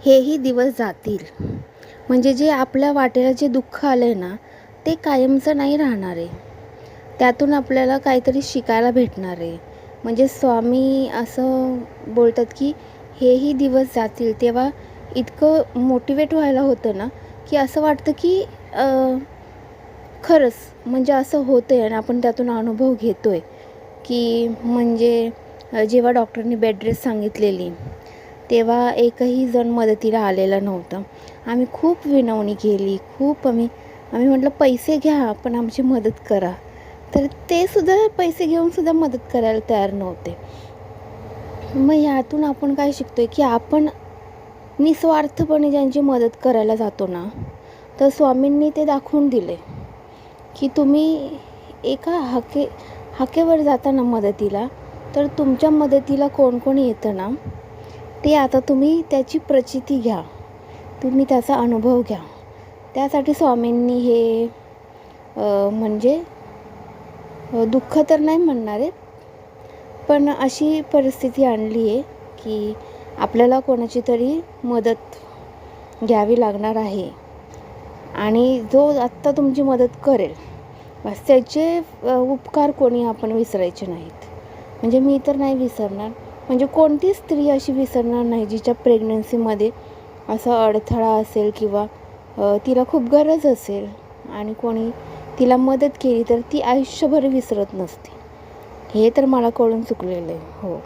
हेही दिवस जातील. म्हणजे जे आपल्या वाटेला जे दुःख आलं आहे ना, ते कायमचं नाही राहणार आहे. त्यातून आपल्याला काहीतरी शिकायला भेटणार आहे. म्हणजे स्वामी असं बोलतात की हेही दिवस जातील. तेव्हा इतकं मोटिवेट व्हायला होतं ना, की असं वाटतं की खरंच म्हणजे असं होतं आहे आणि आपण त्यातून अनुभव घेतो आहे. की म्हणजे जेव्हा डॉक्टरनी बेड रेस्ट सांगितलेली, तेव्हा एकही जण मदतीला आलेलं नव्हतं. आम्ही खूप विनवणी केली, खूप आम्ही म्हटलं, "पैसे घ्या, पण आमची मदत करा." तर ते सुद्धा पैसे घेऊनसुद्धा मदत करायला तयार नव्हते. मग यातून आपण काय शिकतोय, की आपण निस्वार्थपणे ज्यांची मदत करायला जातो ना, तर स्वामींनी ते दाखवून दिले, की तुम्ही एका हाकेवर जाता ना मदतीला, तर तुमच्या मदतीला कोण कोण येतं ना, ते आता तुम्ही त्याची प्रचिती घ्या. तुम्ही त्याचा अनुभव घ्या. त्यासाठी स्वामींनी हे म्हणजे दुःख तर नाही म्हणणार आहे, पण अशी परिस्थिती आणली आहे, की आपल्याला कोणाची तरी मदत घ्यावी लागणार आहे. आणि जो आत्ता तुमची मदत करेल, बस त्याचे उपकार कोणी आपण विसरायचे नाहीत. म्हणजे मी तर नाही विसरणार. म्हणजे कोणतीच स्त्री अशी विसरणार नाही, जिच्या प्रेग्नन्सीमध्ये असा अडथळा असेल किंवा तिला खूप गरज असेल आणि कोणी तिला मदत केली तर ती आयुष्यभर विसरत नसते. हे तर मला कळून चुकलेलं आहे. हो.